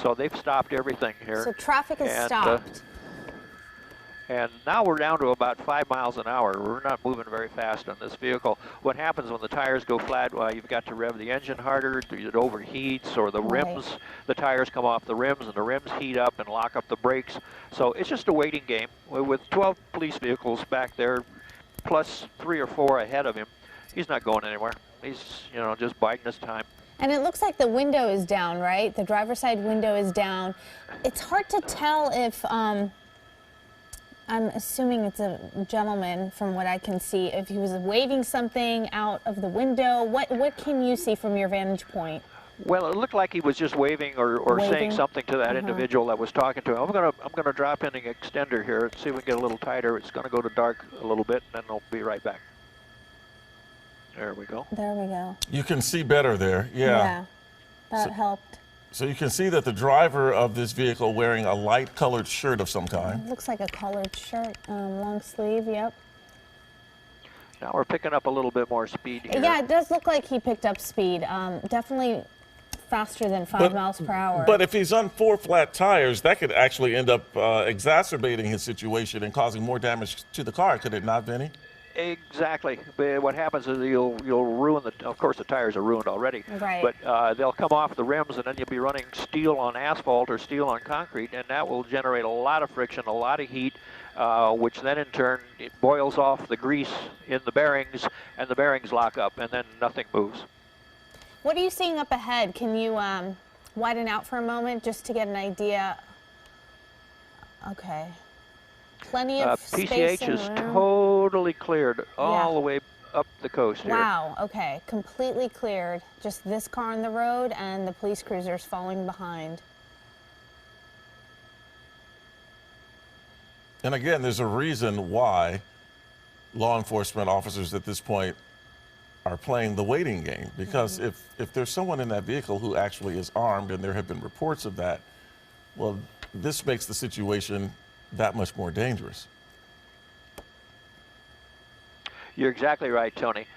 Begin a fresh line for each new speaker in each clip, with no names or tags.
So they've stopped everything here.
So traffic is
and,
stopped.
And now we're down to about 5 miles an hour. We're not moving very fast on this vehicle. What happens when the tires go flat? Well, you've got to rev the engine harder. It overheats, or the rims, the tires come off the rims, and the rims heat up and lock up the brakes. So it's just a waiting game. With 12 police vehicles back there, plus 3 or 4 ahead of him, he's not going anywhere. He's, just biding his time.
And it looks like the window is down, right? The driver's side window is down. It's hard to tell if, I'm assuming it's a gentleman from what I can see, if he was waving something out of the window. What can you see from your vantage point?
Well, it looked like he was just waving or saying something to that individual that was talking to him. I'm gonna drop in the extender here and see if we can get a little tighter. It's gonna go to dark a little bit, and then I'll be right back. There we go.
There we go.
You can see better there,
yeah. That helped.
So you can see that the driver of this vehicle wearing a light colored shirt of some kind.
Looks like a colored shirt, long sleeve, yep.
Now we're picking up a little bit more speed here.
Yeah, it does look like he picked up speed. Definitely faster than 5 miles per hour.
But if he's on 4 flat tires, that could actually end up exacerbating his situation and causing more damage to the car, could it not, Vinny?
Exactly. But what happens is you'll ruin of course the tires are ruined already.
Right.
But they'll come off the rims, and then you'll be running steel on asphalt or steel on concrete, and that will generate a lot of friction, a lot of heat, which then in turn it boils off the grease in the bearings, and the bearings lock up, and then nothing moves.
What are you seeing up ahead? Can you widen out for a moment just to get an idea? Okay. Plenty of space
PCH is totally cleared all the way up the coast here.
Wow, okay. Completely cleared. Just this car on the road and the police cruisers following behind.
And again, there's a reason why law enforcement officers at this point are playing the waiting game. Because if there's someone in that vehicle who actually is armed, and there have been reports of that, well, this makes the situation that much more dangerous.
You're exactly right, Tony.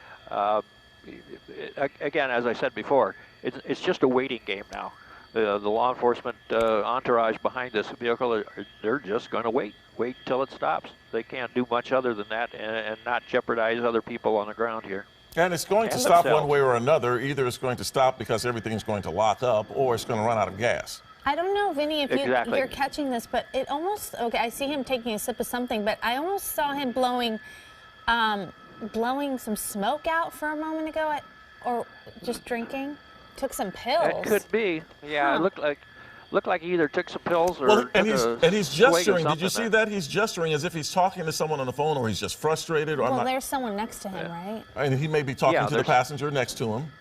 Again, as I said before, it's just a waiting game now. The law enforcement entourage behind this vehicle, they're just going to wait until it stops. They can't do much other than that and not jeopardize other people on the ground here.
And it's going to stop one way or another. Either it's going to stop because everything's going to lock up, or it's going to run out of gas.
I don't know, Vinny, if you're catching this, but it almost, okay, I see him taking a sip of something, but I almost saw him blowing some smoke out for a moment ago, or just drinking. Took some pills.
It could be. Yeah, it looked like he either took some pills or
he's gesturing. Did you see that? He's gesturing as if he's talking to someone on the phone, or he's just frustrated. Or
well, there's someone next to him, right?
And he may be talking to the passenger next to him.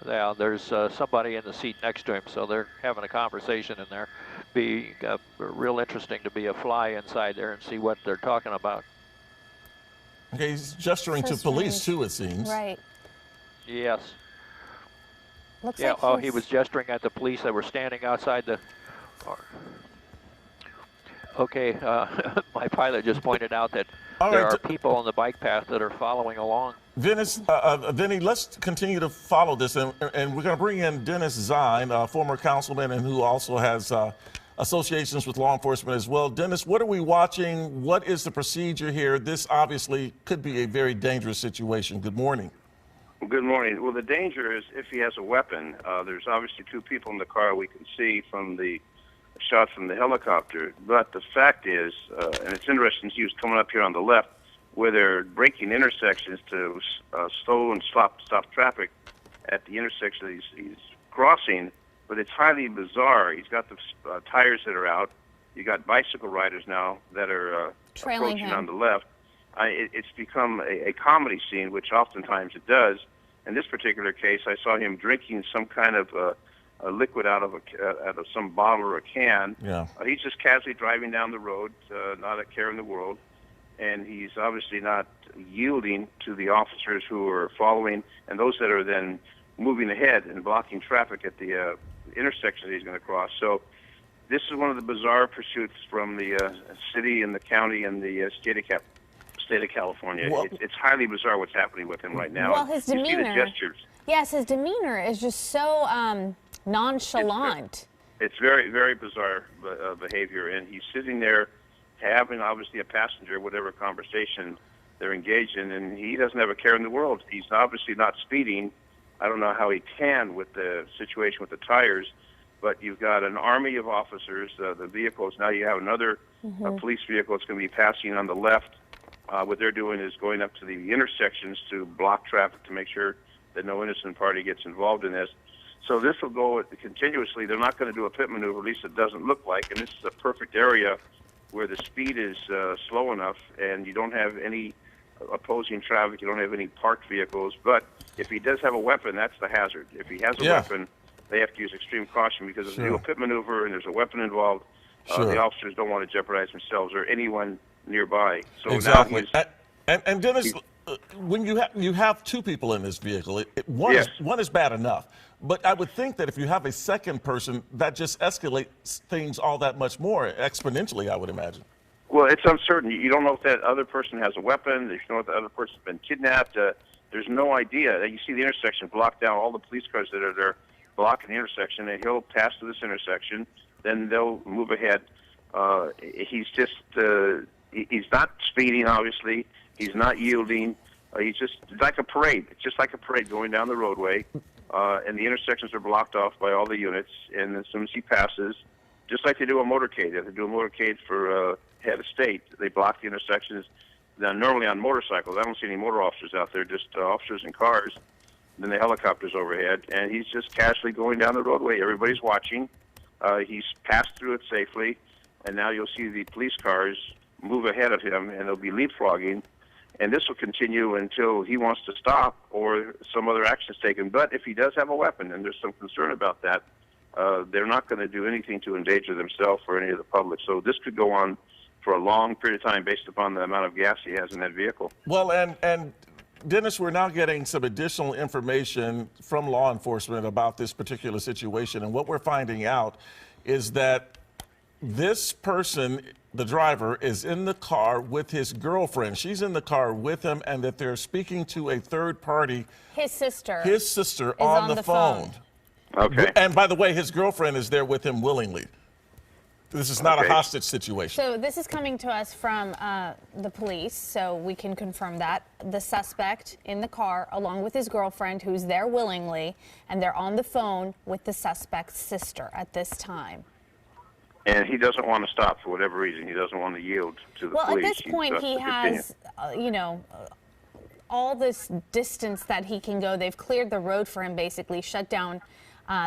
Yeah, there's somebody in the seat next to him, so they're having a conversation in there. Be real interesting to be a fly inside there and see what they're talking about.
Okay, he's gesturing to police too, it seems.
Right.
Yes.
Looks like
he was gesturing at the police that were standing outside the car. Okay, my pilot just pointed out that there are people on the bike path that are following along.
Vinny, let's continue to follow this, and we're going to bring in Dennis Zine, a former councilman and who also has associations with law enforcement as well. Dennis, what are we watching? What is the procedure here? This obviously could be a very dangerous situation. Good morning.
Good morning. Well, the danger is if he has a weapon. There's obviously 2 people in the car we can see from the shot from the helicopter. But the fact is, and it's interesting, he was coming up here on the left, where they're breaking intersections to slow and stop traffic at the intersection he's crossing. But it's highly bizarre. He's got the tires that are out. You got bicycle riders now that are approaching on the left. It's become a comedy scene, which oftentimes it does. In this particular case, I saw him drinking some kind of a liquid out of some bottle or a can.
Yeah.
He's just casually driving down the road, not a care in the world, and he's obviously not yielding to the officers who are following and those that are then moving ahead and blocking traffic at the intersection that he's going to cross. So this is one of the bizarre pursuits from the city and the county and the state of California.
Well,
it's highly bizarre what's happening with him right now.
Well, his demeanor.
You see the gestures.
Yes, his demeanor is just so nonchalant.
It's very, very bizarre behavior, and he's sitting there having obviously a passenger, whatever conversation they're engaged in, and he doesn't have a care in the world. He's obviously not speeding. I don't know how he can with the situation with the tires, but you've got an army of officers, the vehicles. Now you have another police vehicle that's going to be passing on the left. What they're doing is going up to the intersections to block traffic to make sure that no innocent party gets involved in this. So this will go continuously. They're not going to do a pit maneuver, at least it doesn't look like, and this is a perfect area where the speed is slow enough and you don't have any opposing traffic, you don't have any parked vehicles. But if he does have a weapon, that's the hazard. If he has a weapon, they have to use extreme caution, because if they do a pit maneuver and there's a weapon involved, the officers don't want to jeopardize themselves or anyone nearby. So
exactly.
Now
and Dennis, when you have two people in this vehicle, one is bad enough. But I would think that if you have a second person, that just escalates things all that much more exponentially, I would imagine.
Well, it's uncertain. You don't know if that other person has a weapon. You don't know if the other person's been kidnapped. There's no idea. You see the intersection blocked down, all the police cars that are there blocking the intersection, and he'll pass to this intersection. Then they'll move ahead. He's just, he's not speeding, obviously. He's not yielding. It's like a parade. It's just like a parade going down the roadway. And the intersections are blocked off by all the units. And as soon as he passes, just like they do a motorcade, if they do a motorcade for head of state, they block the intersections. Now, normally on motorcycles, I don't see any motor officers out there, just officers in cars. Then the helicopters overhead, and he's just casually going down the roadway. Everybody's watching. He's passed through it safely, and now you'll see the police cars move ahead of him, and they'll be leapfrogging. And this will continue until he wants to stop or some other action is taken. But if he does have a weapon, and there's some concern about that, they're not going to do anything to endanger themselves or any of the public. So this could go on for a long period of time based upon the amount of gas he has in that vehicle.
Well, and Dennis, we're now getting some additional information from law enforcement about this particular situation. And what we're finding out is that this person, the driver, is in the car with his girlfriend. She's in the car with him, and that they're speaking to a third party.
His sister.
His sister on the phone.
Okay.
And by the way, his girlfriend is there with him willingly. This is not a hostage situation.
So this is coming to us from the police, so we can confirm that. The suspect in the car, along with his girlfriend, who's there willingly, and they're on the phone with the suspect's sister at this time.
And he doesn't want to stop for whatever reason. He doesn't want to yield to the police.
Well, at this point, he has, all this distance that he can go. They've cleared the road for him, basically, shut down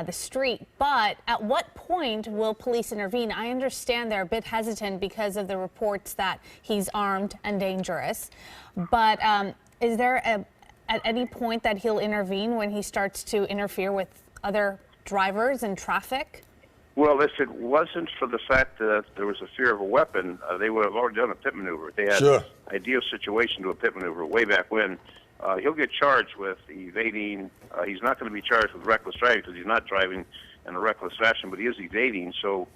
the street. But at what point will police intervene? I understand they're a bit hesitant because of the reports that he's armed and dangerous. But is there at any point that he'll intervene when he starts to interfere with other drivers and traffic?
Well, if it wasn't for the fact that there was a fear of a weapon, they would have already done a pit maneuver. They had an ideal situation to a pit maneuver way back when. He'll get charged with evading. He's not going to be charged with reckless driving because he's not driving in a reckless fashion, but he is evading. So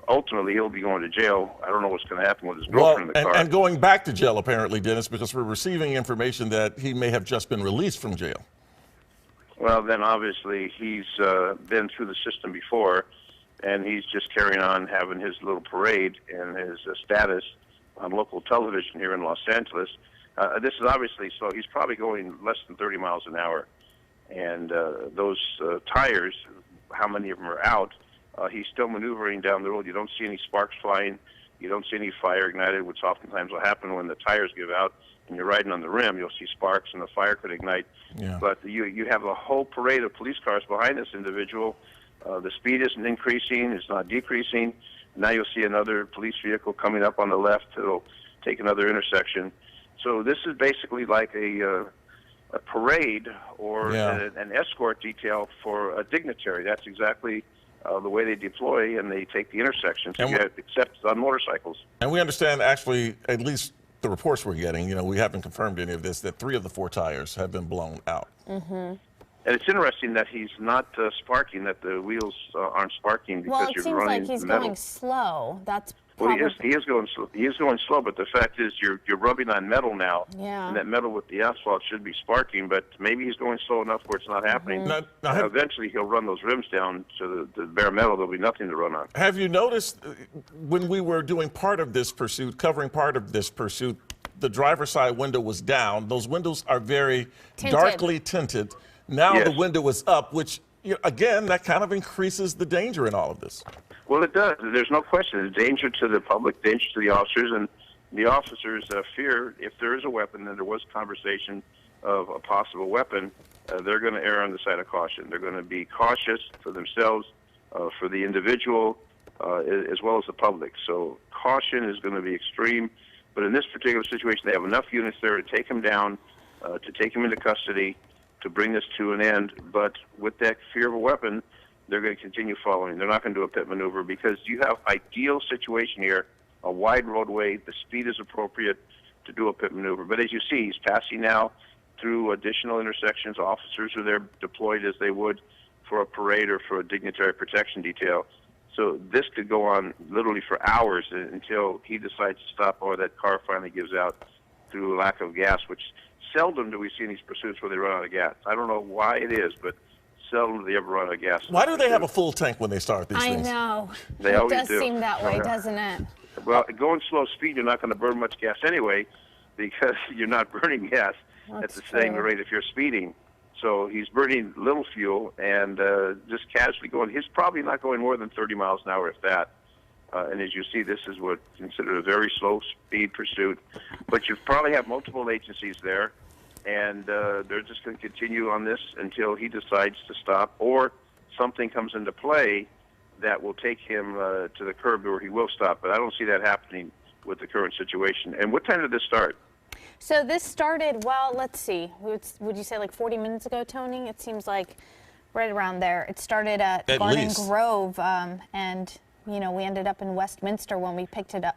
ultimately, he'll be going to jail. I don't know what's going to happen with his girlfriend in the car.
And going back to jail, apparently, Dennis, because we're receiving information that he may have just been released from jail.
Well, then obviously he's been through the system before, and he's just carrying on having his little parade and his status on local television here in Los Angeles. This is obviously, so he's probably going less than 30 miles an hour. And those tires, how many of them are out, he's still maneuvering down the road. You don't see any sparks flying. You don't see any fire ignited, which oftentimes will happen when the tires give out and you're riding on the rim. You'll see sparks and the fire could ignite.
Yeah.
But you have a whole parade of police cars behind this individual. The speed isn't increasing. It's not decreasing. Now you'll see another police vehicle coming up on the left. It'll take another intersection. So this is basically like a parade or an escort detail for a dignitary. That's exactly the way they deploy, and they take the intersection. So except on motorcycles.
And we understand, actually, at least the reports we're getting, we haven't confirmed any of this, that 3 of the 4 tires have been blown out.
Mm-hmm.
And it's interesting that he's not sparking, that the wheels aren't sparking because
well, it
you're
seems
running
like he's
metal.
going slow. That's
Well, he is going slow. He is going slow, but the fact is, you're rubbing on metal now,
Yeah.
and that metal with the asphalt should be sparking. But maybe he's going slow enough where it's not happening.
Now,
Eventually, he'll run those rims down to the bare metal. There'll be nothing to run on.
have you noticed when we were doing part of this pursuit, covering part of this pursuit, the driver's side window was down. Those windows are very
Tinted.
darkly tinted. Now
Yes.
the window is up, which, again, that kind of increases the danger in all of this.
Well, it does. There's no question. It's danger to the public, danger to the officers, and the officers fear if there is a weapon, and there was conversation of a possible weapon, they're going to err on the side of caution. They're going to be cautious for themselves, for the individual, as well as the public. So caution is going to be extreme. But in this particular situation, they have enough units there to take him down, to take him into custody, to bring this to an end. But with that fear of a weapon, they're going to continue following. They're not going to do a pit maneuver because you have ideal situation here, a wide roadway, the speed is appropriate to do a pit maneuver. But as you see, he's passing now through additional intersections. Officers are there deployed as they would for a parade or for a dignitary protection detail. So this could go on literally for hours until he decides to stop or that car finally gives out through lack of gas, which seldom do we see in these pursuits where they run out of gas. I don't know why it is, but seldom do they ever run out of gas.
Why do they have a full tank when they start these
I
things?
know.
They
it
always
does
do.
seem that way,
Yeah.
doesn't it?
Well, going slow speed, you're not going to burn much gas anyway because you're not burning gas at
That's
the same
true.
rate if you're speeding. So he's burning little fuel and just casually going. He's probably not going more than 30 miles an hour, if that. And as you see, this is what's considered a very slow speed pursuit. But you probably have multiple agencies there, and they're just going to continue on this until he decides to stop or something comes into play that will take him to the curb where he will stop. But I don't see that happening with the current situation. And what time did this start?
So this started, well, let's see. Would you say like 40 minutes ago, Tony? It seems like right around there. It started at Garden
least.
Grove, and we ended up in Westminster when we picked it up.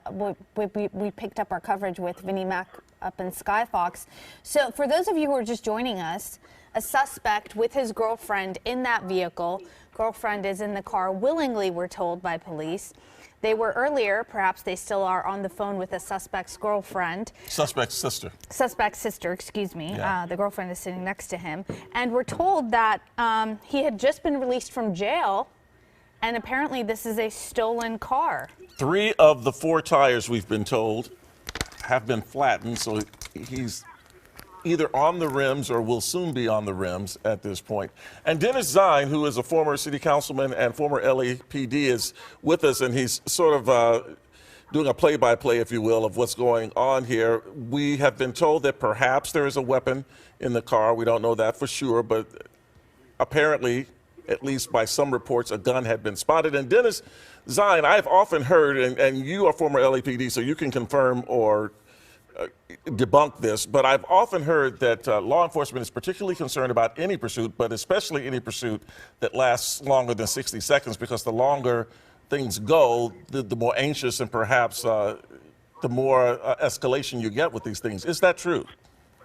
We picked up our coverage with Vinnie Mac up in Skyfox. So for those of you who are just joining us, a suspect with his girlfriend in that vehicle. Girlfriend is in the car willingly, we're told by police. They were earlier, perhaps they still are, on the phone with a suspect's girlfriend.
Suspect's sister.
Suspect's sister, excuse me.
Yeah.
The girlfriend is sitting next to him. And we're told that he had just been released from jail, and apparently this is a stolen car.
3 of the 4 tires, we've been told, have been flattened, so he's either on the rims or will soon be on the rims at this point. And Dennis Zine, who is a former city councilman and former LAPD, is with us, and he's sort of doing a play-by-play, if you will, of what's going on here. We have been told that perhaps there is a weapon in the car. We don't know that for sure, but apparently, at least by some reports, a gun had been spotted. And Dennis Zine, I've often heard, and you are former LAPD, so you can confirm or debunk this, but I've often heard that law enforcement is particularly concerned about any pursuit, but especially any pursuit that lasts longer than 60 seconds, because the longer things go, the more anxious and perhaps the more escalation you get with these things. Is that true?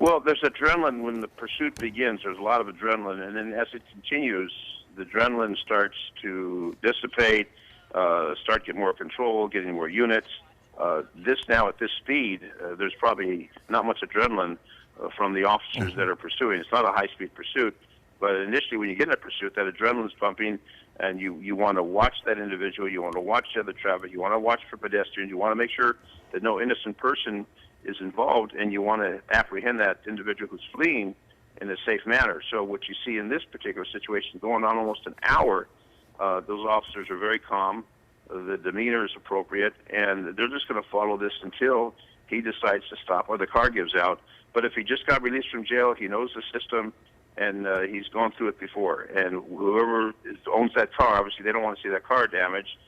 Well, there's adrenaline when the pursuit begins. There's a lot of adrenaline, and then as it continues, the adrenaline starts to dissipate, start getting more control, getting more units. This now at this speed, there's probably not much adrenaline from the officers that are pursuing. It's not a high-speed pursuit, but initially when you get in a pursuit, that adrenaline's pumping, and you want to watch that individual, you want to watch the other traffic, you want to watch for pedestrians, you want to make sure that no innocent person is involved, and you want to apprehend that individual who's fleeing in a safe manner. So what you see in this particular situation, going on almost an hour, those officers are very calm. The demeanor is appropriate, and they're just going to follow this until he decides to stop or the car gives out. But if he just got released from jail, he knows the system, and he's gone through it before. And whoever owns that car, obviously they don't want to see that car damaged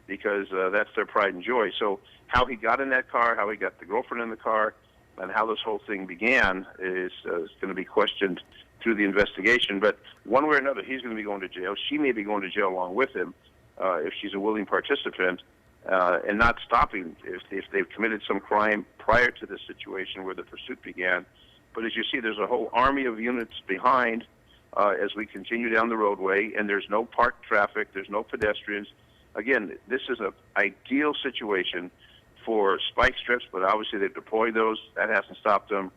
because that's their pride and joy. So how he got in that car, how he got the girlfriend in the car, and how this whole thing began is going to be questioned through the investigation. But one way or another, he's going to be going to jail. She may be going to jail along with him. If she's a willing participant, and not stopping if they've committed some crime prior to this situation where the pursuit began. But as you see, there's a whole army of units behind as we continue down the roadway, and there's no parked traffic, there's no pedestrians. again, this is an ideal situation for spike strips, but obviously they've deployed those. That hasn't stopped them.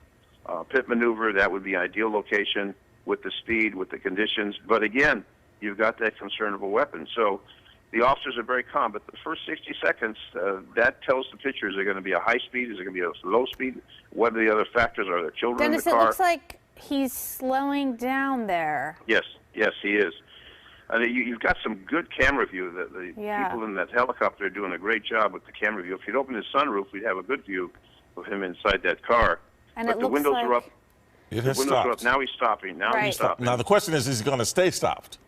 Pit maneuver, that would be ideal location with the speed, with the conditions. But again, you've got that concern of a weapon. So the officers are very calm. But the first 60 seconds, that tells the picture, is there going to be a high speed? Is it going to be a low speed? What are the other factors? Are there children
Dennis,
in the car?
it looks like he's slowing down there.
Yes, he is. You've got some good camera view. The people in that helicopter are doing a great job with the camera view. If you'd open his sunroof, we'd have a good view of him inside that car.
And
but
it
the
looks
windows
like
are up.
It has
The windows are
stopped.
up. Now he's stopping. He's stopping.
Now the question is he going to stay stopped?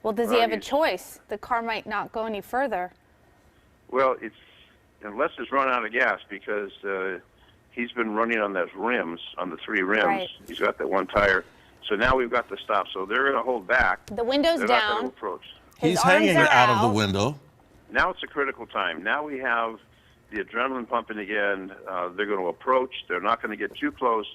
Well, does he have a choice? The car might not go any further.
Well, it's unless it's run out of gas, because he's been running on those rims, on the 3 rims.
Right.
He's got that one tire. So now we've got to stop. So they're going to hold back.
The window's
They're not going
down.
to approach.
He's
arms
hanging
are
out of the
out.
window.
Now it's a critical time. Now we have the adrenaline pumping again. They're going to approach. They're not going to get too close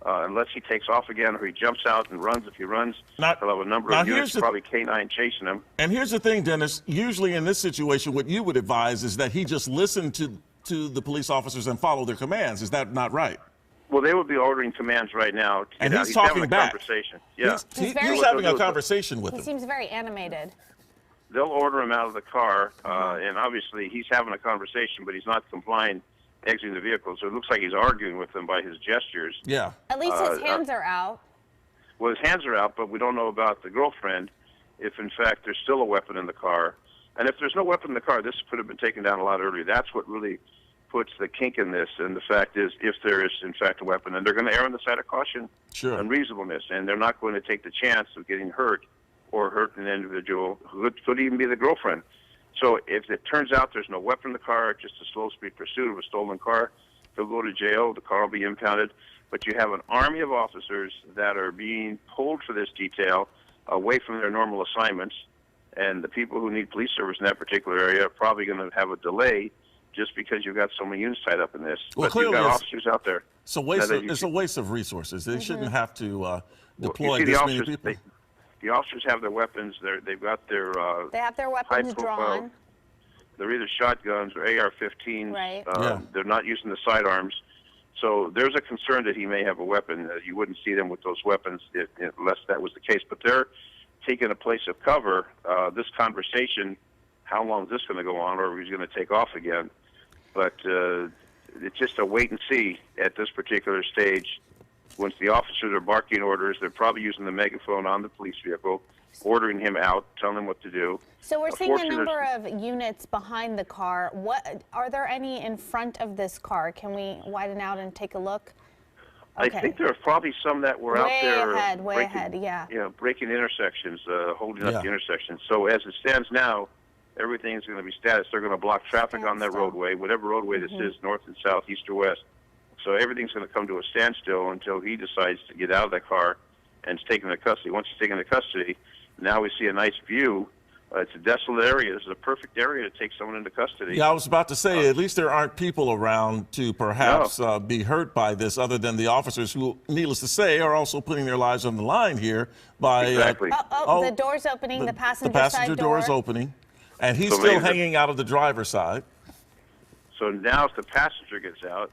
unless he takes off again or he jumps out and runs. If he runs,
Now-
he'll have a number
now
of units,
here's the-
probably K9 chasing him.
And here's the thing, Dennis. Usually in this situation, what you would advise is that he just listen to the police officers and follow their commands. Is that not right?
Well, they would be ordering commands right now. To
And
get out.
he's
having
talking
a
back.
Conversation. Yeah.
He's
very-
having a conversation with
He
them.
seems very animated.
They'll order him out of the car, and obviously he's having a conversation, but he's not complying, exiting the vehicle. So it looks like he's arguing with them by his gestures.
Yeah.
At least his hands are out.
Well, his hands are out, but we don't know about the girlfriend, if in fact there's still a weapon in the car. And if there's no weapon in the car, this could have been taken down a lot earlier. That's what really puts the kink in this. And the fact is, if there is in fact a weapon, and they're going to err on the side of caution and reasonableness, and they're not going to take the chance of getting hurt or hurt an individual who could even be the girlfriend. So if it turns out there's no weapon in the car, just a slow-speed pursuit of a stolen car, they'll go to jail, the car will be impounded. But you have an army of officers that are being pulled for this detail away from their normal assignments, and the people who need police service in that particular area are probably going to have a delay just because you've got so many units tied up in this.
Well,
but you've
clearly
got officers out there.
It's a waste of resources. They shouldn't have to deploy
Well, you see,
this
the
many
officers,
people.
the officers have their weapons. They've got their
They have their weapons
high-profile.
drawn.
They're either shotguns or AR-15s.
Right.
They're not using the sidearms. So there's a concern that he may have a weapon. You wouldn't see them with those weapons unless that was the case. But they're taking a place of cover. This conversation, how long is this going to go on, or he's going to take off again? But it's just a wait and see at this particular stage. Once the officers are barking orders, they're probably using the megaphone on the police vehicle, ordering him out, telling him what to do.
So we're seeing a
Unfortunately,
number of units behind the car. What are there any in front of this car? Can we widen out and take a look?
I think there are probably some that were out there
way ahead, yeah.
Breaking intersections, holding up the intersections. So as it stands now, everything's going to be status. They're going to block traffic on that roadway, whatever roadway this is, north and south, east or west. So everything's going to come to a standstill until he decides to get out of that car and is taken into custody. Once he's taken into custody, now we see a nice view. It's a desolate area. This is a perfect area to take someone into custody.
Yeah, I was about to say, at least there aren't people around to perhaps be hurt by this, other than the officers who, needless to say, are also putting their lives on the line here by...
Exactly.
The door's opening, the passenger
passenger
side
door is opening, and he's
So
still
maybe
hanging out of the driver's side.
So now if the passenger gets out,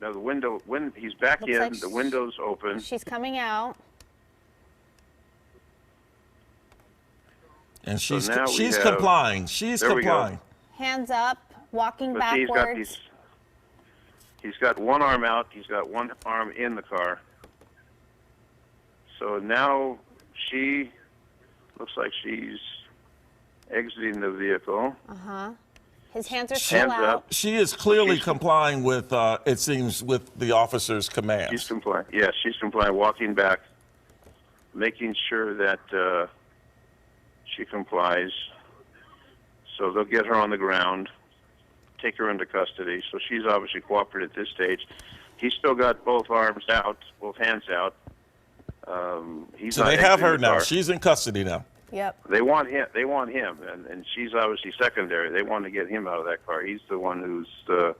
now the window, when he's back
Looks
in,
like
the window's open.
She's coming out.
And she's
now we have-
complying. She's
There we go.
complying.
Hands up, walking
But see,
backwards.
he's got one arm out. He's got one arm in the car. So now she looks like she's exiting the vehicle.
His hands are still
Hands
out.
up.
She is clearly complying with, it seems, with the officer's commands.
She's complying. Yes, she's complying. Walking back, making sure that she complies. So they'll get her on the ground, take her into custody. So she's obviously cooperating at this stage. He's still got both arms out, both hands out. He's
So
not
they have
exiting
her
the
now.
car.
She's in custody now.
Yep.
They want him. They want him, and she's obviously secondary. They want to get him out of that car. He's the one who's the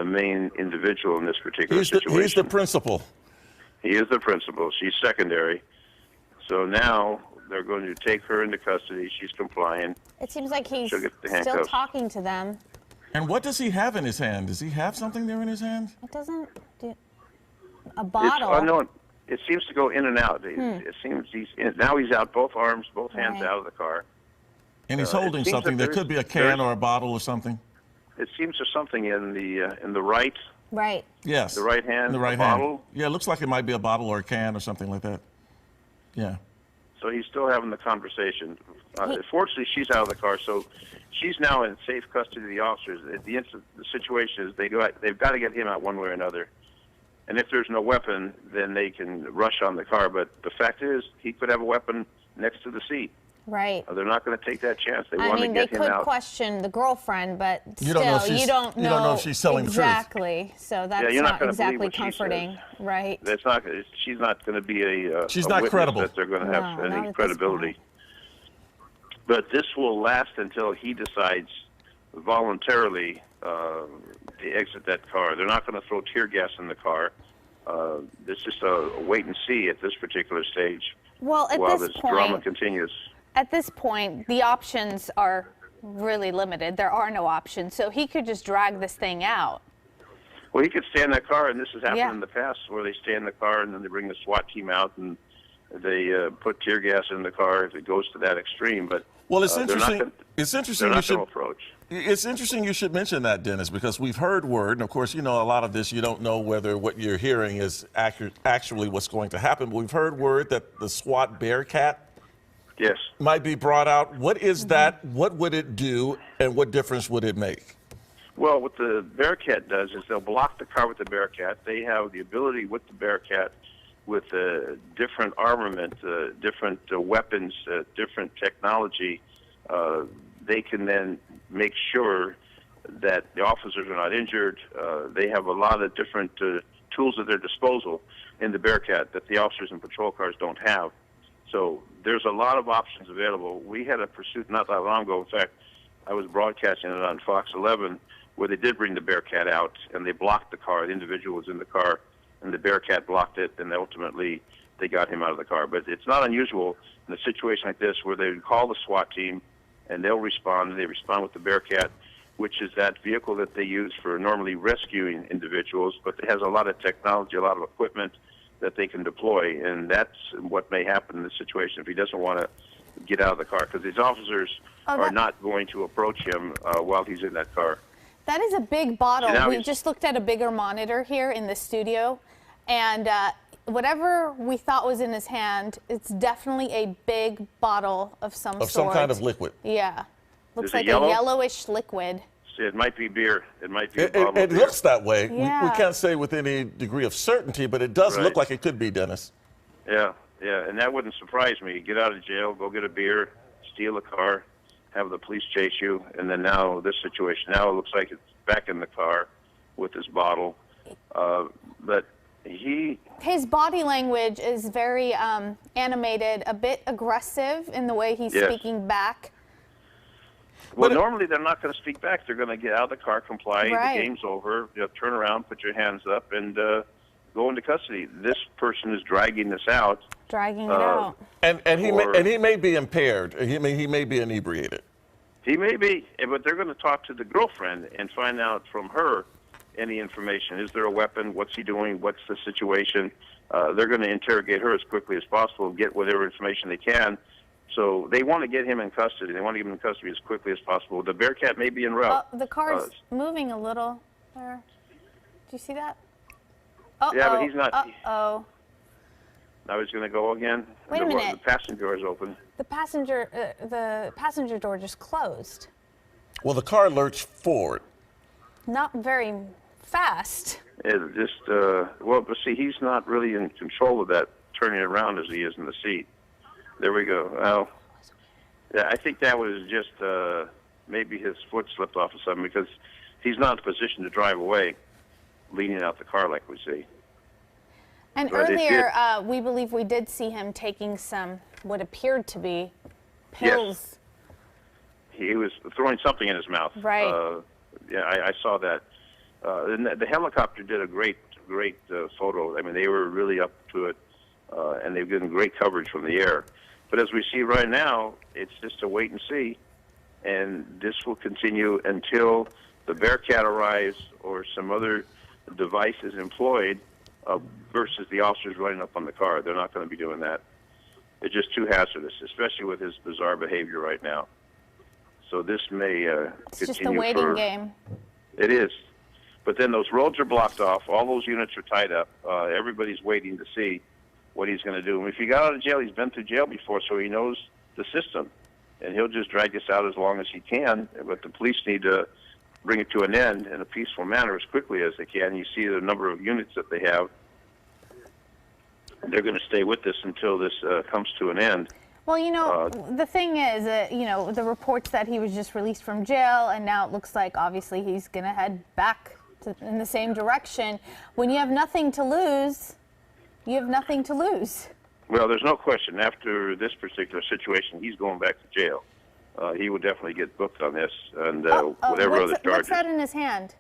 main individual in this particular situation.
He's the principal.
He is the principal. She's secondary. So now They're going to take her into custody. She's complying.
It seems like he's
She'll get the
still
handcuffs.
talking to them.
And what does he have in his hand? Does he have something there in his hand?
It doesn't do a
It's
bottle.
unknown. It seems to go in and out. It seems now he's out, both arms, both hands
Right.
out of the car.
And he's
it
holding
seems
something
that
that could be a
there's-
can or a bottle or something.
It seems there's something in the right,
Right.
Yes.
the right hand,
The right
a
hand.
bottle.
Yeah, it looks like it might be a bottle or a can or something like that. Yeah.
So he's still having the conversation. Fortunately, she's out of the car, so she's now in safe custody of the officers. At the instant, the situation is they've got to get him out one way or another. And if there's no weapon, then they can rush on the car. But the fact is, he could have a weapon next to the seat.
Right.
They're not going to take that chance. They
I
want
mean,
to
they
get him
could
out.
question the girlfriend, but
You
still,
don't know if she's-
you don't
you don't know if she's telling the truth.
exactly. So that's
you're not
not
gonna believe
exactly
what she says.
comforting, right?
That's not. She's not going to be
She's
a
not
witness
credible.
that they're going to have
No, not at
any
this
credibility.
point.
But this will last until he decides voluntarily to exit that car. They're not going to throw tear gas in the car. It's just a wait and see at this particular stage
Well, at
while
this
this drama
point,
continues.
the options are really limited. There are no options, so he could just drag this thing out.
Well, he could stay in that car, and this has happened
Yeah.
in the past where they stay in the car and then they bring the SWAT team out and they put tear gas in the car if it goes to that extreme. But
Well, it's
they're not
interesting.
gonna-
It's
they're
interesting. You
not
should.
going to approach.
It's interesting you should mention that, Dennis, because we've heard word, and of course, you know, a lot of this you don't know whether what you're hearing is actually what's going to happen. But we've heard word that the SWAT Bearcat
Yes.
might be brought out. What is that? What would it do, and what difference would it make?
Well, what the Bearcat does is they'll block the car with the Bearcat. They have the ability with the Bearcat, with different armament, different weapons, different technology. They can then make sure that the officers are not injured. They have a lot of different tools at their disposal in the Bearcat that the officers in patrol cars don't have. So there's a lot of options available. We had a pursuit not that long ago. In fact, I was broadcasting it on Fox 11 where they did bring the Bearcat out and they blocked the car. The individual was in the car and the Bearcat blocked it, and ultimately they got him out of the car. But it's not unusual in a situation like this where they call the SWAT team and they'll respond, and they respond with the Bearcat, which is that vehicle that they use for normally rescuing individuals, but it has a lot of technology, a lot of equipment that they can deploy, and that's what may happen in this situation if he doesn't want to get out of the car, because these officers are not going to approach him while he's in that car.
That is a big bottle.
And now
We
he's-
just looked at a bigger monitor here in the studio, and whatever we thought was in his hand, it's definitely a big bottle of some
Of
sort.
some kind of liquid.
Yeah. Looks
Is it
like
yellow?
a yellowish liquid.
It might be beer. It might be a
It
bottle of beer.
looks that way. We
Yeah.
can't say with any degree of certainty, but it does look
Right.
like it could be, Dennis.
Yeah, and that wouldn't surprise me. Get out of jail, go get a beer, steal a car, have the police chase you, and then now this situation. Now it looks like it's back in the car with this bottle. But
His body language is very animated, a bit aggressive in the way he's
Yes.
speaking back.
Well,
But-
normally they're not going to speak back. They're going to get out of the car, comply.
Right.
The game's over. You know, turn around, put your hands up, and go into custody. This person is dragging this out.
Dragging it out.
And he
Or-
may, be impaired. He may be inebriated.
He may be, but they're going to talk to the girlfriend and find out from her any information. Is there a weapon? What's he doing? What's the situation? They're going to interrogate her as quickly as possible, get whatever information they can. So they want to get him in custody. They want to get him in custody as quickly as possible. The Bearcat may be en route.
The car's moving a little there. Do you see that? Uh-oh.
Yeah, but he's not-
Uh-oh.
Now he's going to go again.
Wait a minute.
The passenger door is open.
The passenger door just closed.
Well, the car lurched forward.
Not very fast.
It just, but see, he's not really in control of that turning it around as he is in the seat. There we go. Well, yeah, I think that was just maybe his foot slipped off of something because he's not in a position to drive away, leaning out the car like we see.
And
But it
earlier, we believe we did see him taking some what appeared to be pills.
He was throwing something in his mouth.
Right.
Yeah, I saw that. And the helicopter did a great photo. I mean, they were really up to it, and they've given great coverage from the air. But as we see right now, it's just a wait and see, and this will continue until the Bearcat arrives or some other device is employed versus the officers running up on the car. They're not going to be doing that. It's just too hazardous, especially with his bizarre behavior right now. So this may
It's
continue
just the waiting game.
It is. But then those roads are blocked off. All those units are tied up. Everybody's waiting to see what he's going to do. And if he got out of jail, he's been through jail before, so he knows the system. And he'll just drag this out as long as he can. But the police need to bring it to an end in a peaceful manner as quickly as they can. You see the number of units that they have. They're going to stay with this until this comes to an end.
Well, you know, the thing is, you know, the reports that he was just released from jail, and now it looks like obviously he's going to head back in the same direction. When you have nothing to lose, you have nothing to lose.
Well, there's no question. After this particular situation, he's going back to jail. He will definitely get booked on this and whatever other charges.
What's that in his hand?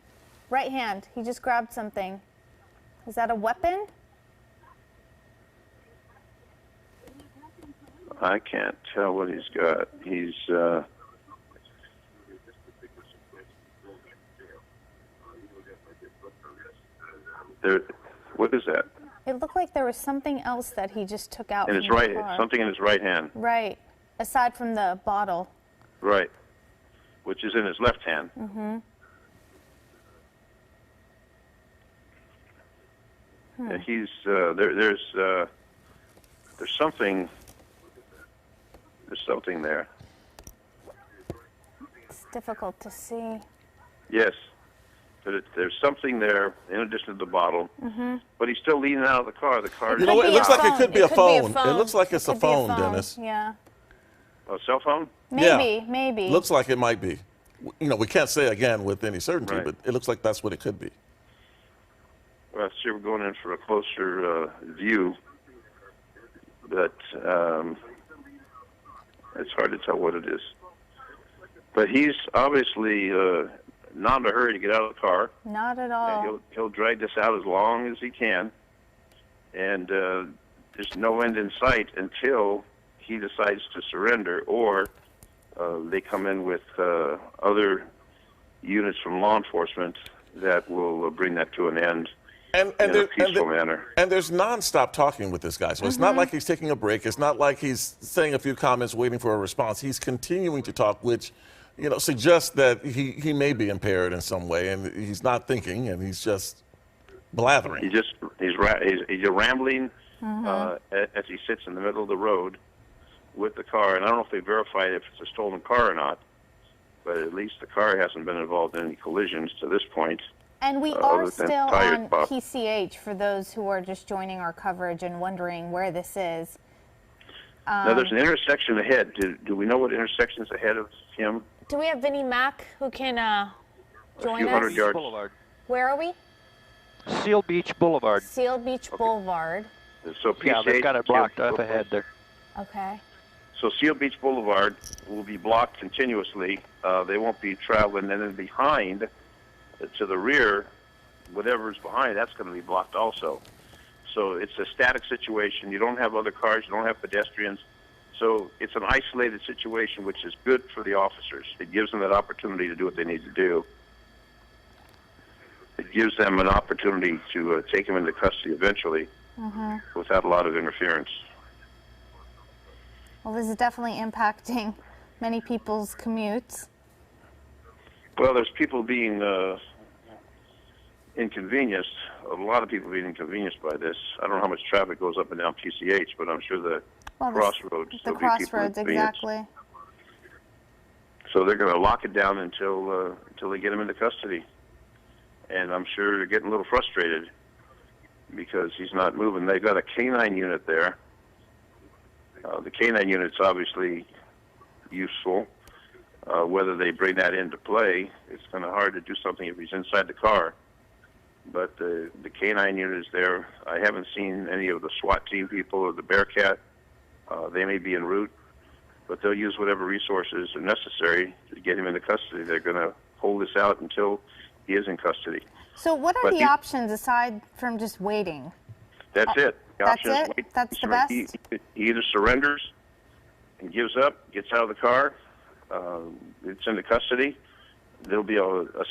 Right hand. He just grabbed something. Is that a weapon?
I can't tell what he's got. He's there. What is that?
It looked like there was something else that he just took out
In
from
his
the
right,
car.
something in his right hand.
Right. Aside from the bottle.
Right, which is in his left hand.
Mm-hmm.
And he's there's something. There's something there.
It's difficult to see.
Yes, but there's something there in addition to the bottle.
Mm-hmm.
But he's still leaning out of the car. The car.
You know what? It looks like it could be a phone. It
phone.
looks like it's a
Could be
phone, Dennis.
Yeah.
A cell phone.
Maybe, maybe.
Looks like it might be. You know, we can't say again with any certainty,
Right.
but it looks like that's what it could be.
Well, see, we're going in for a closer view, but it's hard to tell what it is. But he's obviously not in a hurry to get out of the car.
Not at all.
He'll drag this out as long as he can, and there's no end in sight until he decides to surrender, or they come in with other units from law enforcement that will bring that to an end in a peaceful manner.
And there's nonstop talking with this guy. So it's not like he's taking a break. It's not like he's saying a few comments, waiting for a response. He's continuing to talk, which, you know, suggests that he may be impaired in some way, and he's not thinking, and he's just blathering.
He's rambling as he sits in the middle of the road with the car. And I don't know if they verified if it's a stolen car or not, but at least the car hasn't been involved in any collisions to this point.
And we are still on
pop.
PCH for those who are just joining our coverage and wondering where this is.
Now, there's an intersection ahead. Do we know what intersection is ahead of him?
Do we have Vinnie Mac who can join
few
us?
hundred yards.
Boulevard.
Where are we?
Seal Beach Boulevard.
Seal Beach Boulevard.
So PCH,
Yeah, they've got it blocked up ahead there.
Okay.
So Seal Beach Boulevard will be blocked continuously. They won't be traveling. And then behind, to the rear, whatever's behind, that's going to be blocked also. So it's a static situation. You don't have other cars. You don't have pedestrians. So it's an isolated situation, which is good for the officers. It gives them that opportunity to do what they need to do. It gives them an opportunity to take him into custody eventually without a lot of interference.
Well, this is definitely impacting many people's commutes.
Well, there's people being inconvenienced, a lot of people being inconvenienced by this. I don't know how much traffic goes up and down PCH, but I'm sure the crossroads.
The
there'll be people
crossroads,
inconvenienced.
exactly.
So they're going to lock it down until they get him into custody. And I'm sure they're getting a little frustrated because he's not moving. They've got a K-9 unit there. The K-9 unit's obviously useful. Whether they bring that into play, it's kind of hard to do something if he's inside the car. But the K-9 unit is there. I haven't seen any of the SWAT team people or the Bearcat. They may be en route, but they'll use whatever resources are necessary to get him into custody. They're going to hold this out until he is in custody.
So what are the options aside from just waiting?
That's it. The
That's
option is
it?
wait.
That's the best?
He either surrenders gives up, gets out of the car, it's into custody. There'll be a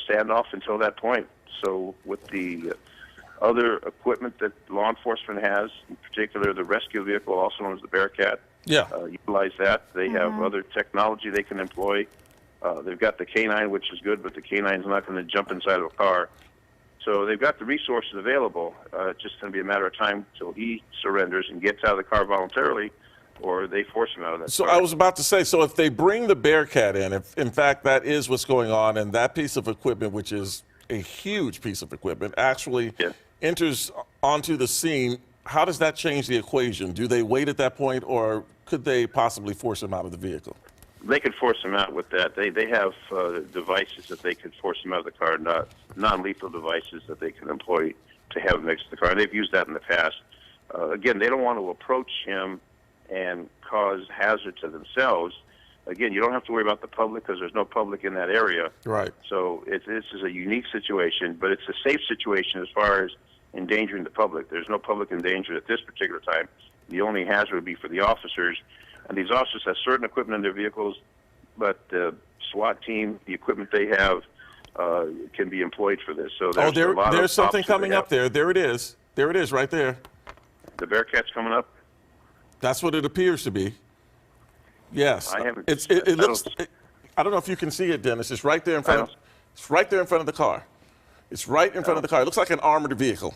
standoff until that point. So with the other equipment that law enforcement has, in particular the rescue vehicle, also known as the Bearcat, utilize that. They have other technology they can employ. They've got the canine, which is good, but the canine's not going to jump inside of a car. So they've got the resources available. It's just going to be a matter of time till he surrenders and gets out of the car voluntarily, or they force him out of that
So
car.
I was about to say, so if they bring the Bearcat if in fact that is what's going on, and that piece of equipment, which is a huge piece of equipment, actually enters onto the scene, how does that change the equation? Do they wait at that point, or could they possibly force him out of the vehicle?
They could force him out with that. They have devices that they could force him out of the car, non-lethal devices that they can employ to have him exit the car. They've used that in the past. Again, they don't want to approach him and cause hazard to themselves. Again, you don't have to worry about the public because there's no public in that area.
Right.
So this is a unique situation, but it's a safe situation as far as endangering the public. There's no public in danger at this particular time. The only hazard would be for the officers. And these officers have certain equipment in their vehicles, but the SWAT team, the equipment they have, can be employed for this. So
there's something coming up there. There it is. There it is right there.
The Bearcat's coming up?
That's what it appears to be. Yes.
I haven't.
It looks. I don't know if you can see it, Dennis. It's right there in front. It's right there in front of the car. It's right in front of the car. It looks like an armored vehicle.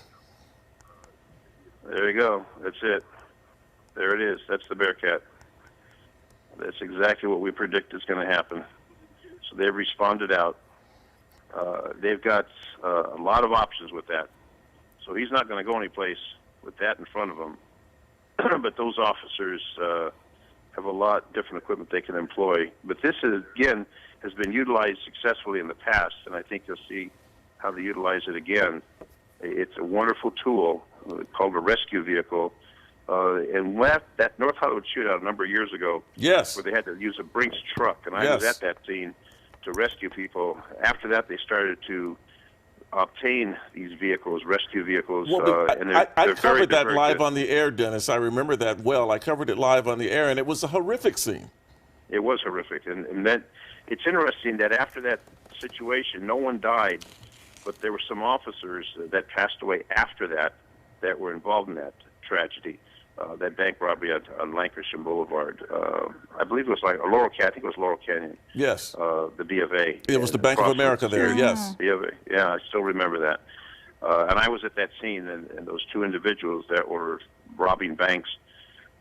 There you go. That's it. There it is. That's the Bearcat. That's exactly what we predict is going to happen. So they've responded out. They've got a lot of options with that. So he's not going to go anyplace with that in front of him. But those officers have a lot different equipment they can employ. But this, again, has been utilized successfully in the past, and I think you'll see how they utilize it again. It's a wonderful tool called a rescue vehicle. And that North Hollywood shootout a number of years ago, where they had to use a Brinks truck, and I was at that scene to rescue people. After that, they started to obtain these vehicles, rescue vehicles. And
I covered that live on the air, Dennis. I remember that well. I covered it live on the air, and it was a horrific scene.
It was horrific, and that it's interesting that after that situation, no one died, but there were some officers that passed away after that were involved in that tragedy. That bank robbery on Lankershim Boulevard. I believe it was like Laurel Canyon. I think it was Laurel Canyon.
Yes.
The B of A.
It was the Bank of America there, yes.
B of A. Yeah, I still remember that. And I was at that scene, and those two individuals that were robbing banks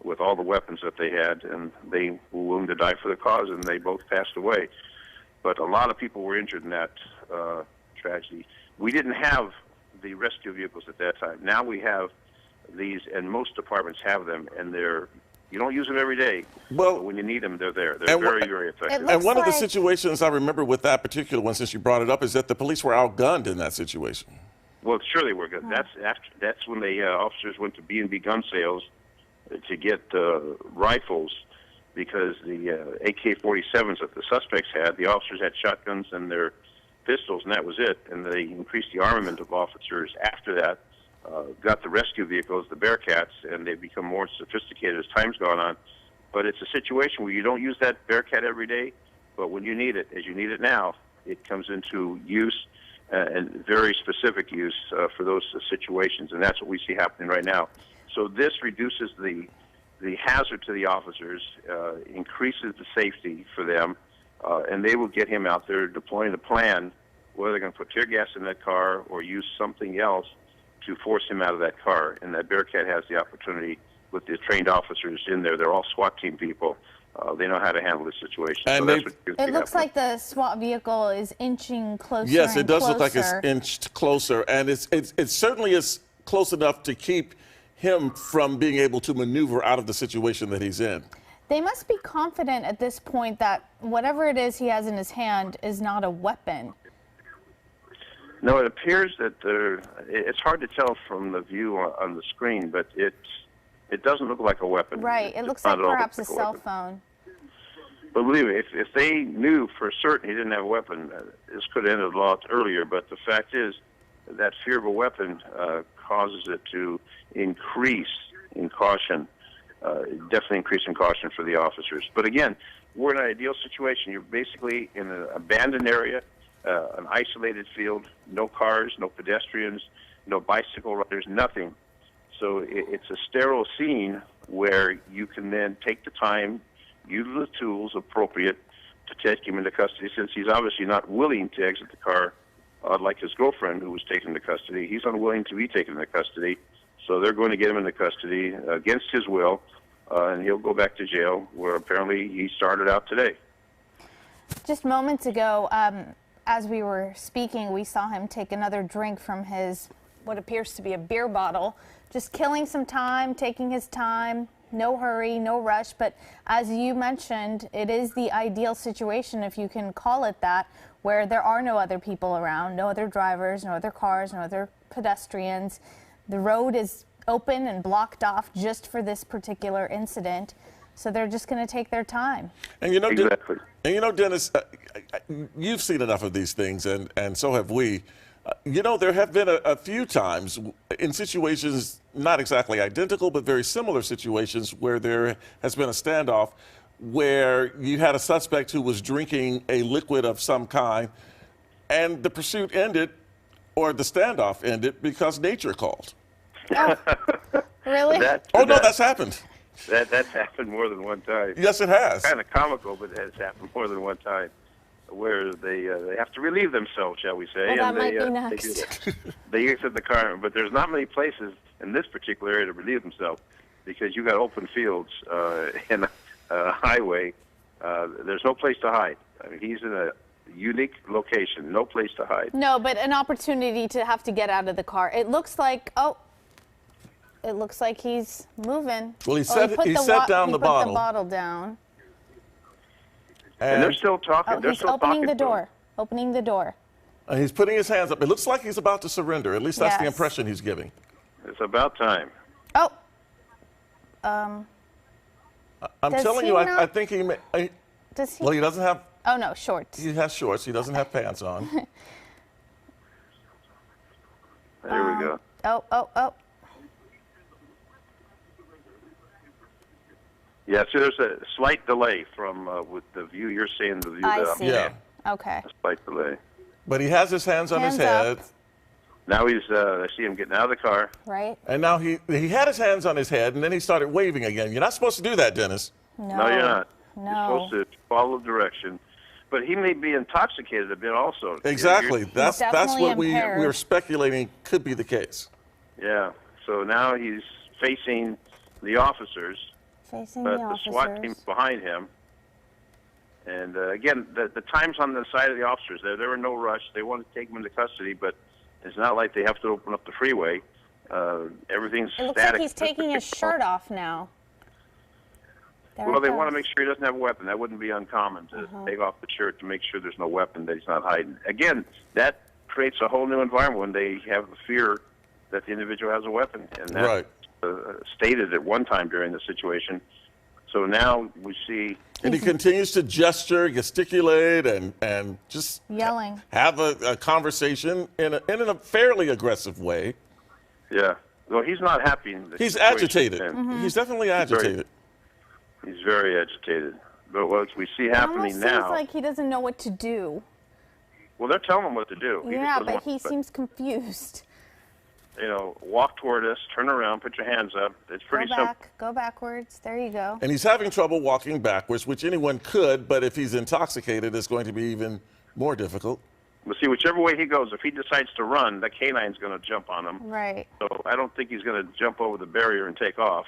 with all the weapons that they had, and they were willing to die for the cause, and they both passed away. But a lot of people were injured in that tragedy. We didn't have the rescue vehicles at that time. Now we have these, and most departments have them, and you don't use them every day. Well, but when you need them, they're there. They're very, very effective.
And one of the situations I remember with that particular one, since you brought it up, is that the police were outgunned in that situation.
Well, sure they were good. That's when the officers went to B&B gun sales to get rifles, because the AK-47s that the suspects had, the officers had shotguns and their pistols, and that was it. And they increased the armament of officers after that. Got the rescue vehicles, the Bearcats, and they've become more sophisticated as time's gone on. But it's a situation where you don't use that Bearcat every day, but when you need it, as you need it now, it comes into use, and very specific use for those situations, and that's what we see happening right now. So this reduces the hazard to the officers, increases the safety for them, and they will get him out there deploying a plan, whether they're going to put tear gas in that car or use something else to force him out of that car. And that Bearcat has the opportunity with the trained officers in there. They're all SWAT team people. They know how to handle this situation.
And
so that's what
it looks like the SWAT vehicle is inching closer.
Yes, it does look like
it's
inched closer, and it certainly is close enough to keep him from being able to maneuver out of the situation that he's in.
They must be confident at this point that whatever it is he has in his hand is not a weapon.
No, it appears that it's hard to tell from the view on the screen, but it doesn't look like a weapon.
Right, it looks like perhaps a cell phone.
But believe me, if they knew for certain he didn't have a weapon, this could have ended a lot earlier. But the fact is that fear of a weapon causes it to increase in caution. definitely increasing caution for the officers. But again, we're in an ideal situation. You're basically in an abandoned area, an isolated field, no cars, no pedestrians, no bicycle riders, nothing. So it's a sterile scene where you can then take the time, use the tools appropriate to take him into custody, since he's obviously not willing to exit the car, like his girlfriend who was taken into custody. He's unwilling to be taken into custody, so they're going to get him into custody against his will, and he'll go back to jail, where apparently he started out today.
Just moments ago, as we were speaking, we saw him take another drink from his, what appears to be a beer bottle, just killing some time, taking his time, no hurry, no rush. But as you mentioned, it is the ideal situation, if you can call it that, where there are no other people around, no other drivers, no other cars, no other pedestrians. The road is open and blocked off just for this particular incident. So they're just going to take their time.
And you know,
Exactly.
Dennis, you've seen enough of these things, and so have we. You know, there have been a few times in situations not exactly identical, but very similar situations where there has been a standoff where you had a suspect who was drinking a liquid of some kind, and the pursuit ended, or the standoff ended, because nature called.
Oh, really?
That's happened.
That's happened more than one time.
Yes, it has.
Kind of comical, but it has happened more than one time, where they have to relieve themselves, shall we say?
Well, that
and
might
they,
be
They,
next.
do that. They exit the car, but there's not many places in this particular area to relieve themselves, because you got open fields and a highway. There's no place to hide. I mean, he's in a unique location, no place to hide.
No, but an opportunity to have to get out of the car. It looks like, it looks like he's moving.
Well, he set down the bottle.
He put the bottle down.
And they're still talking. They're
He's
still
opening
talking
the
to him.
door. Opening the door.
And he's putting his hands up. It looks like he's about to surrender. At least that's the
Yes.
impression he's giving.
It's about time.
Oh.
I'm
Does
telling
he
you,
not-
I think he may.
Does he?
Well, he doesn't have.
Oh no, shorts.
He has shorts. He doesn't have pants on.
There we go.
Oh.
Yeah, so there's a slight delay from with the view you're seeing, the view
I
that I'm
see.
seeing.
Yeah.
Okay.
A slight delay.
But he has his hands on his
Hands up.
head.
Now he's, I see him getting out of the car.
Right?
And now he had his hands on his head, and then he started waving again. You're not supposed to do that, Dennis.
No, you're not.
No.
You're supposed to follow direction. But he may be intoxicated a bit also.
Exactly. That's
definitely
what
impaired.
we're speculating could be the case.
Yeah. So now he's facing the officers,
Facing
but
the
the SWAT
officers.
team's behind him. And again, the time's on the side of the officers. They were in no rush. They want to take him into custody, but it's not like they have to open up the freeway. Everything's
It looks
static.
like he's taking his shirt off now. There
Well,
it
they want to
goes.
make sure he doesn't have a weapon. That wouldn't be uncommon to take off the shirt to make sure there's no weapon, that he's not hiding. Again, that creates a whole new environment when they have the fear that the individual has a weapon. And that's
Right.
stated at one time during the situation. So now we see.
And he continues to gesture, gesticulate, and just
Yelling.
have a conversation in a fairly aggressive way.
Yeah. Well, he's not happy. In the
He's
situation
agitated.
he's in.
Mm-hmm.
He's definitely agitated.
He's very agitated. But what we see
It
happening
almost
now.
seems like he doesn't know what to do.
Well, they're telling him what to do. He just
Yeah,
doesn't
but
want
he
to-
seems confused.
You know, walk toward us, turn around, put your hands up. It's pretty
Go
simple.
back. Go backwards. There you go.
And he's having trouble walking backwards, which anyone could, but if he's intoxicated, it's going to be even more difficult.
But see, whichever way he goes, if he decides to run, the canine's going to jump on him.
Right.
So I don't think he's going to jump over the barrier and take off.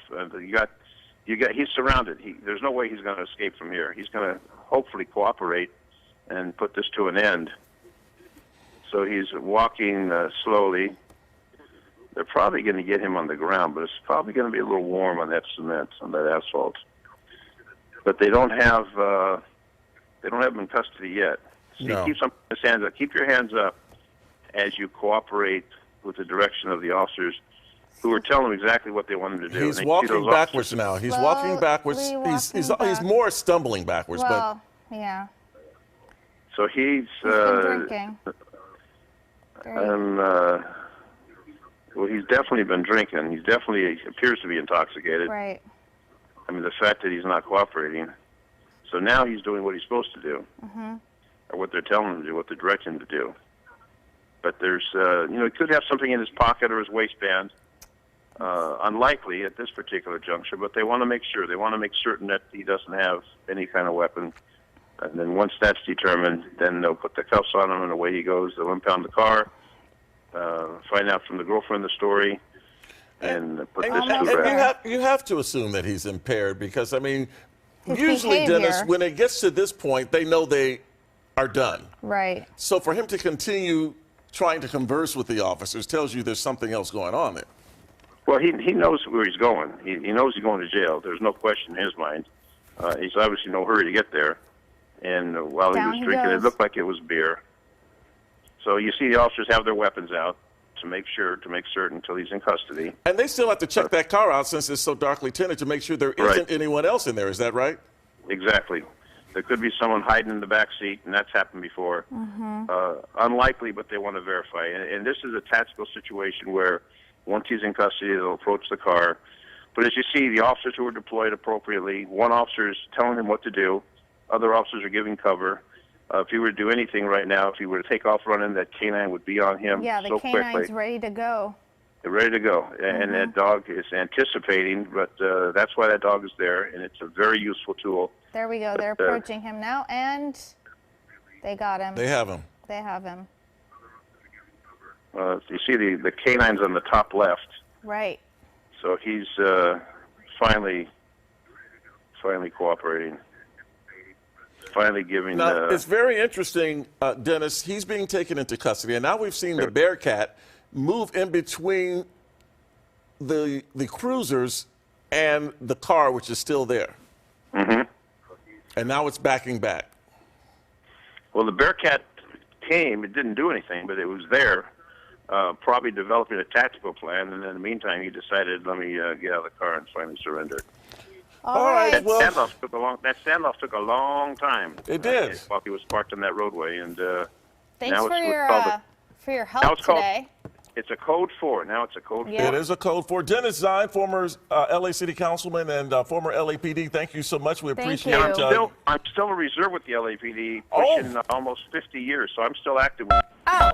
He's surrounded. There's no way he's going to escape from here. He's going to hopefully cooperate and put this to an end. So he's walking slowly. They're probably going to get him on the ground, but it's probably going to be a little warm on that cement, on that asphalt. But they don't have him in custody yet. See,
No.
keep his hands up. Keep your hands up as you cooperate with the direction of the officers, who are telling him exactly what they want him to do.
He's
And they see
walking
those
backwards now. He's walking backwards.
Slowly
He's
walking
more stumbling backwards,
Well, yeah.
So he's
He's been drinking.
well, he's definitely been drinking. He definitely appears to be intoxicated.
Right.
I mean, the fact that he's not cooperating. So now he's doing what he's supposed to do, or what they're telling him to do, what they're directing him to do. But there's, he could have something in his pocket or his waistband. Unlikely at this particular juncture, but they want to make sure. They want to make certain that he doesn't have any kind of weapon. And then once that's determined, then they'll put the cuffs on him and away he goes. They'll impound the car, find out from the girlfriend the story, and put this to rest.
You have to assume that he's impaired because, I mean,
His
usually,
behavior.
Dennis, when it gets to this point, they know they are done.
Right.
So for him to continue trying to converse with the officers tells you there's something else going on there.
Well, he knows where he's going. He knows he's going to jail. There's no question in his mind. He's obviously no hurry to get there. And while
Down
he
he
was drinking,
goes.
it looked like it was beer. So you see the officers have their weapons out to make certain until he's in custody.
And they still have to check that car out since it's so darkly tinted to make sure there isn't anyone else in there. Is that right?
Exactly. There could be someone hiding in the back seat, and that's happened before. Unlikely, but they want to verify. And this is a tactical situation where once he's in custody, they'll approach the car. But as you see, the officers who are deployed appropriately, one officer is telling him what to do. Other officers are giving cover. If he were to do anything right now, if he were to take off running, that canine would be on him
Yeah, the
so
canine's
quickly.
ready to go.
They're ready to go. And that dog is anticipating, but that's why that dog is there, and it's a very useful tool.
There we go. They're approaching him now, and they got him.
They have him.
They have him.
You see the canine's on the top left.
Right.
So he's finally cooperating. Finally giving.
Now, it's very interesting, Dennis. He's being taken into custody, and now we've seen the Bearcat move in between the cruisers and the car, which is still there. And now it's backing back.
Well, the Bearcat came. It didn't do anything, but it was there, probably developing a tactical plan. And in the meantime, he decided, let me get out of the car and finally surrender.
All right.
That
Well,
standoff took a long time.
It did.
While he was parked on that roadway, and
Thanks
now
for
it's
your
what's called
for your
now
help
it's called-
today.
it's a code 4. Now it's a code 4.
Yeah.
It is a code for Dennis Zine, former LA City Councilman and former LAPD. Thank you so much. We
Thank
appreciate
you.
I'm still a reserve with the LAPD,
Oh.
pushing almost 50 years, so I'm still active.
Oh.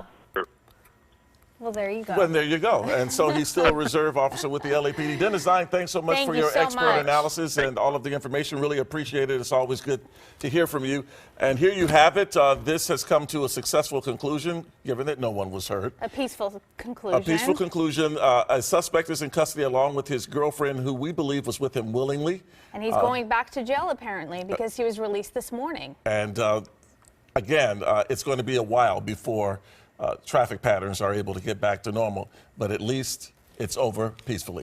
Well, there you go.
Well, there you go. And so he's still a reserve officer with the LAPD. Dennis Zine, thanks so much
Thank
for
you
your
so
expert
much.
analysis and all of the information. Really appreciate it. It's always good to hear from you. And here you have it. This has come to a successful conclusion, given that no one was hurt.
A peaceful conclusion.
A peaceful conclusion. A suspect is in custody along with his girlfriend, who we believe was with him willingly.
And he's going back to jail apparently because he was released this morning.
And again, it's going to be a while before traffic patterns are able to get back to normal, but at least it's over peacefully.